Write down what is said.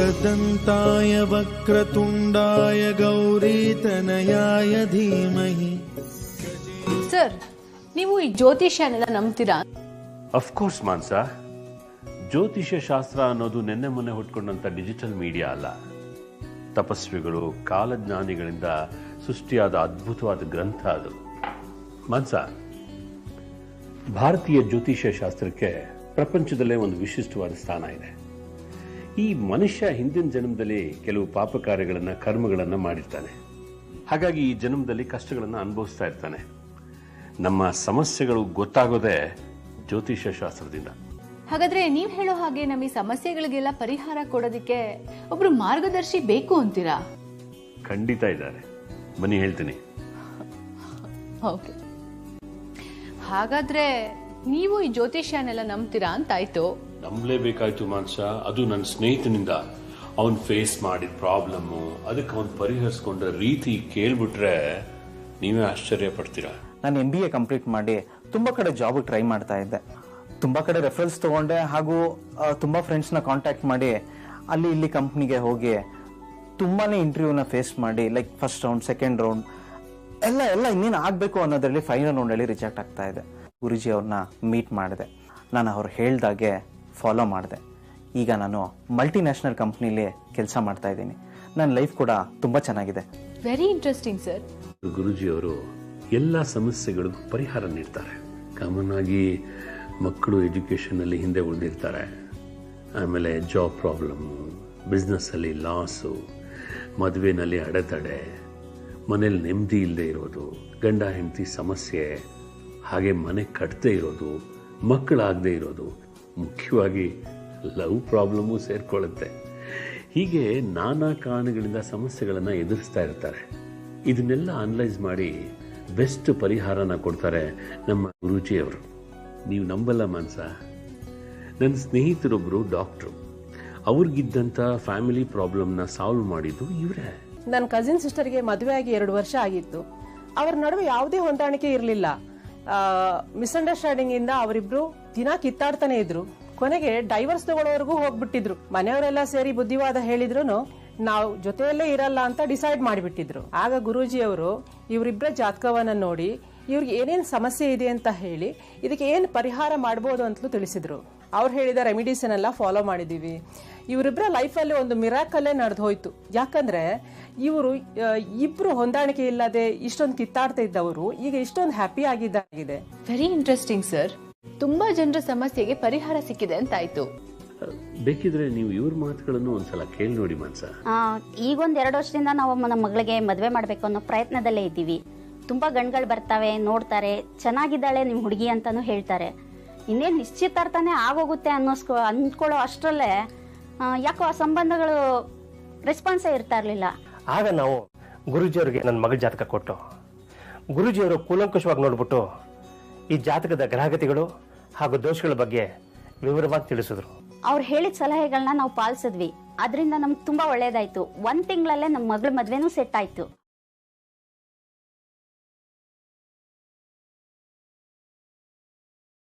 एकदन्ताय वक्रतुण्डाय गौरीतनयाय धीमहि. ಸರ್, ನೀವು ಈ ಜ್ಯೋತಿಷ್ಯನೆಲ್ಲ ನಂಬ್ತೀರಾ? ಅಫ್ಕೋರ್ಸ್ ಮಾನ್ಸ, ಜ್ಯೋತಿಷ್ಯ ಶಾಸ್ತ್ರ ಅನ್ನೋದು ನೆನ್ನೆ ಮೊನ್ನೆ ಹುಟ್ಕೊಂಡಂಥ ಡಿಜಿಟಲ್ ಮೀಡಿಯಾ ಅಲ್ಲ. ತಪಸ್ವಿಗಳು, ಕಾಲಜ್ಞಾನಿಗಳಿಂದ ಸೃಷ್ಟಿಯಾದ ಅದ್ಭುತವಾದ ಗ್ರಂಥ ಅದು. ಮಾನ್ಸ, ಭಾರತೀಯ ಜ್ಯೋತಿಷ್ಯ ಶಾಸ್ತ್ರಕ್ಕೆ ಪ್ರಪಂಚದಲ್ಲೇ ಒಂದು ವಿಶಿಷ್ಟವಾದ ಸ್ಥಾನ ಇದೆ. ಈ ಮನುಷ್ಯ ಹಿಂದಿನ ಜನ್ಮದಲ್ಲಿ ಕೆಲವು ಪಾಪ ಕಾರ್ಯಗಳನ್ನು, ಕರ್ಮಗಳನ್ನು ಮಾಡಿರ್ತಾನೆ. ಹಾಗಾಗಿ ಈ ಜನ್ಮದಲ್ಲಿ ಕಷ್ಟಗಳನ್ನು ಅನುಭವಿಸ್ತಾ ಇರ್ತಾನೆ. ನಮ್ಮ ಸಮಸ್ಯೆಗಳು ಗೊತ್ತಾಗೋದೇ ಜ್ಯೋತಿಷ್ಯ ಶಾಸ್ತ್ರದಿಂದ. ಹಾಗಾದ್ರೆ ನೀವು ಹೇಳೋ ಹಾಗೆ ನಮ್ಮ ಈ ಸಮಸ್ಯೆಗಳಿಗೆಲ್ಲ ಪರಿಹಾರ ಕೊಡೋದಕ್ಕೆ ಒಬ್ರು ಮಾರ್ಗದರ್ಶಿ ಬೇಕು ಅಂತೀರಾ? ಖಂಡಿತ ಇದ್ದಾರೆ, ಬನ್ನಿ ಹೇಳ್ತೀನಿ. ಓಕೆ, ಹಾಗಾದ್ರೆ ನೀವು ಈ ಜ್ಯೋತಿಷ್ಯನೆಲ್ಲ ನಂಬ್ತೀರಾ ಅಂತಾಯ್ತು. ನಂಬಲೇಬೇಕಾಯ್ತು ಮಾನ್ಸ. ಅದು ನನ್ನ ಸ್ನೇಹಿತನಿಂದ ಅವನ್ ಫೇಸ್ ಮಾಡಿದ ಪ್ರಾಬ್ಲಮ್ಮು, ಅದಕ್ಕೆ ಅವನು ಪರಿಹರಿಸ್ಕೊಂಡ ರೀತಿ ಕೇಳ್ಬಿಟ್ರೆ ನೀವೇ ಆಶ್ಚರ್ಯ ಪಡ್ತೀರಾ. ನಾನು MBA ಕಂಪ್ಲೀಟ್ ಮಾಡಿ ತುಂಬ ಕಡೆ ಜಾಬಿಗೆ ಟ್ರೈ ಮಾಡ್ತಾ ಇದ್ದೆ. ತುಂಬ ಕಡೆ ರೆಫರೆನ್ಸ್ ತೊಗೊಂಡೆ, ಹಾಗೂ ತುಂಬ ಫ್ರೆಂಡ್ಸ್ನ ಕಾಂಟ್ಯಾಕ್ಟ್ ಮಾಡಿ ಅಲ್ಲಿ ಇಲ್ಲಿ ಕಂಪ್ನಿಗೆ ಹೋಗಿ ತುಂಬಾ ಇಂಟರ್ವ್ಯೂನ ಫೇಸ್ ಮಾಡಿ, like first round, second round ಎಲ್ಲ ಇನ್ನೇನು ಆಗಬೇಕು ಅನ್ನೋದ್ರಲ್ಲಿ ಫೈನಲ್ ರೌಂಡಲ್ಲಿ ರಿಜೆಕ್ಟ್ ಆಗ್ತಾ ಇದೆ. ಗುರುಜಿ ಅವ್ರನ್ನ ಮೀಟ್ ಮಾಡಿದೆ. ನಾನು ಅವ್ರು ಹೇಳ್ದಾಗೆ ಫಾಲೋ ಮಾಡಿದೆ. ಈಗ ನಾನು ಮಲ್ಟಿನ್ಯಾಷನಲ್ ಕಂಪ್ನಿಲಿ ಕೆಲಸ ಮಾಡ್ತಾ ಇದ್ದೀನಿ. ನನ್ನ ಲೈಫ್ ಕೂಡ ತುಂಬ ಚೆನ್ನಾಗಿದೆ. Very interesting sir. ಗುರುಜಿ ಅವರು ಎಲ್ಲ ಸಮಸ್ಯೆಗಳಿಗೂ ಪರಿಹಾರ ನೀಡ್ತಾರೆ. ಕಾಮನ್ ಆಗಿ ಮಕ್ಕಳು ಎಜುಕೇಷನಲ್ಲಿ ಹಿಂದೆ ಉಳಿದಿರ್ತಾರೆ, ಆಮೇಲೆ ಜಾಬ್ ಪ್ರಾಬ್ಲಮ್ಮು, ಬಿಸ್ನೆಸ್ಸಲ್ಲಿ ಲಾಸು, ಮದುವೆನಲ್ಲಿ ಅಡೆತಡೆ, ಮನೇಲಿ ನೆಮ್ಮದಿ ಇಲ್ಲದೆ ಇರೋದು, ಗಂಡ ಹೆಂಡತಿ ಸಮಸ್ಯೆ, ಹಾಗೆ ಮನೆ ಕಟ್ಟದೇ ಇರೋದು, ಮಕ್ಕಳಾಗದೇ ಇರೋದು, ಮುಖ್ಯವಾಗಿ ಲವ್ ಪ್ರಾಬ್ಲಮ್ಮು ಸೇರಿಕೊಳ್ಳುತ್ತೆ. ಹೀಗೆ ನಾನಾ ಕಾರಣಗಳಿಂದ ಸಮಸ್ಯೆಗಳನ್ನು ಎದುರಿಸ್ತಾ ಇರ್ತಾರೆ. ಇದನ್ನೆಲ್ಲ ಅನಲೈಸ್ ಮಾಡಿ ಬೆಸ್ಟ್ ಪರಿಹಾರನ ಕೊಡ್ತಾರೆ ನಮ್ಮ ಗುರೂಜಿಯವರು. ನೀವು ನಂಬಲ್ಲ ಮಾನ್ಸ, ನನ್ನ ಸ್ನೇಹಿತರೊಬ್ಬರು ಡಾಕ್ಟ್ರು. ಅವ್ರಿಗಿದ್ದಂಥ ಫ್ಯಾಮಿಲಿ ಪ್ರಾಬ್ಲಮ್ನ ಸಾಲ್ವ್ ಮಾಡಿದ್ದು ಇವರೇ. ನನ್ನ ಕಸಿನ್ ಸಿಸ್ಟರ್ಗೆ ಮದುವೆ ಆಗಿ 2 ವರ್ಷ ಆಗಿತ್ತು. ಅವರ ನಡುವೆ ಯಾವುದೇ ಹೊಂದಾಣಿಕೆ ಇರಲಿಲ್ಲ. ಮಿಸ್ಅಂಡರ್ಸ್ಟ್ಯಾಂಡಿಂಗ್ ಇಂದ ಅವರಿಬ್ರು ದಿನ ಕಿತ್ತಾಡ್ತಾನೆ ಇದ್ರು. ಕೊನೆಗೆ ಡೈವರ್ಸ್ ತಗೊಳ್ಳೋವರೆಗೂ ಹೋಗ್ಬಿಟ್ಟಿದ್ರು. ಮನೆಯವರೆಲ್ಲ ಸೇರಿ ಬುದ್ಧಿವಾದ ಹೇಳಿದ್ರು ನಾವು ಜೊತೆಯಲ್ಲೇ ಇರಲ್ಲ ಅಂತ ಡಿಸೈಡ್ ಮಾಡಿಬಿಟ್ಟಿದ್ರು. ಆಗ ಗುರೂಜಿ ಅವರು ಇವರಿಬ್ಬರ ಜಾತಕವನ್ನ ನೋಡಿ ಇವ್ರಿಗೆ ಏನೇನು ಸಮಸ್ಯೆ ಇದೆ ಅಂತ ಹೇಳಿ ಇದಕ್ಕೆ ಏನು ಪರಿಹಾರ ಮಾಡ್ಬೋದು ಅಂತಲೂ ತಿಳಿಸಿದ್ರು. ಅವ್ರು ಹೇಳಿದ ರೆಮಿಡೀಸ್ ಎಲ್ಲ ಫಾಲೋ ಮಾಡಿದೀವಿ. ಇವರಿಬ್ಬರ ಲೈಫಲ್ಲಿ ಒಂದು ಮಿರಾಕಲ್ಲೇ ನಡೆದು ಹೋಯ್ತು. ಯಾಕಂದ್ರೆ ಇವರು ಇಬ್ರು ಹೊಂದಾಣಿಕೆ ಇಲ್ಲದೆ ಇಷ್ಟೊಂದು ಕಿತ್ತಾಡ್ತಾ ಇದ್ದವರು ಈಗ ಇಷ್ಟೊಂದು ಹ್ಯಾಪಿ ಆಗಿದ್ದಾಗಿದೆ. Very interesting sir. ತುಂಬಾ ಜನರ ಸಮಸ್ಯೆಗೆ ಪರಿಹಾರ ಸಿಕ್ಕಿದೆ ಅಂತಾಯ್ತು. ಬೇಕಿದ್ರೆ ನೀವು ಇವ್ರ ಮಾತುಗಳನ್ನು ಒಂದ್ಸಲ ಕೇಳಿ ನೋಡಿ ಮಾನ್ಸ. ಈಗ 1-2 ವರ್ಷದಿಂದ ನಾವು ನಮ್ಮ ಮಗಳಿಗೆ ಮದುವೆ ಮಾಡಬೇಕು ಅನ್ನೋ ಪ್ರಯತ್ನದಲ್ಲೇ ಇದ್ದೀವಿ. ತುಂಬಾ ಗಂಡುಗಳು ಬರ್ತಾವೆ, ನೋಡ್ತಾರೆ, ಚೆನ್ನಾಗಿದ್ದಾಳೆ ನಿಮ್ಮ ಹುಡುಗಿ ಅಂತಾನು ಹೇಳ್ತಾರೆ. ಇನ್ನೇನು ನಿಶ್ಚಿತಾರ್ಥನೇ ಆಗೋಗುತ್ತೆ ಅಂದ್ಕೊಳ್ಳೋ ಅಷ್ಟರಲ್ಲೇ ಯಾಕೋ ಆ ಸಂಬಂಧಗಳು ರೆಸ್ಪಾನ್ಸೇ ಇರ್ತಾ ಇರಲಿಲ್ಲ. ಆಗ ನಾವು ಗುರೂಜಿಯವ್ರಿಗೆ ನನ್ನ ಮಗಳ ಜಾತಕ ಕೊಟ್ಟು, ಗುರೂಜಿಯವರು ಕೂಲಂಕುಷವಾಗಿ ನೋಡ್ಬಿಟ್ಟು ಈ ಜಾತಕದ ಗ್ರಹಗತಿಗಳು ಹಾಗೂ ದೋಷಗಳ ಬಗ್ಗೆ ವಿವರವಾಗಿ ತಿಳಿಸಿದ್ರು. ಅವ್ರು ಹೇಳಿದ ಸಲಹೆಗಳನ್ನ ನಾವು ಪಾಲಿಸಿದ್ವಿ. ಅದರಿಂದ ನಮ್ಗೆ ತುಂಬಾ ಒಳ್ಳೇದಾಯ್ತು. 1 ತಿಂಗಳಲ್ಲೇ ನಮ್ಮ ಮಗಳ ಮದ್ವೆನೂ ಸೆಟ್ ಆಯ್ತು.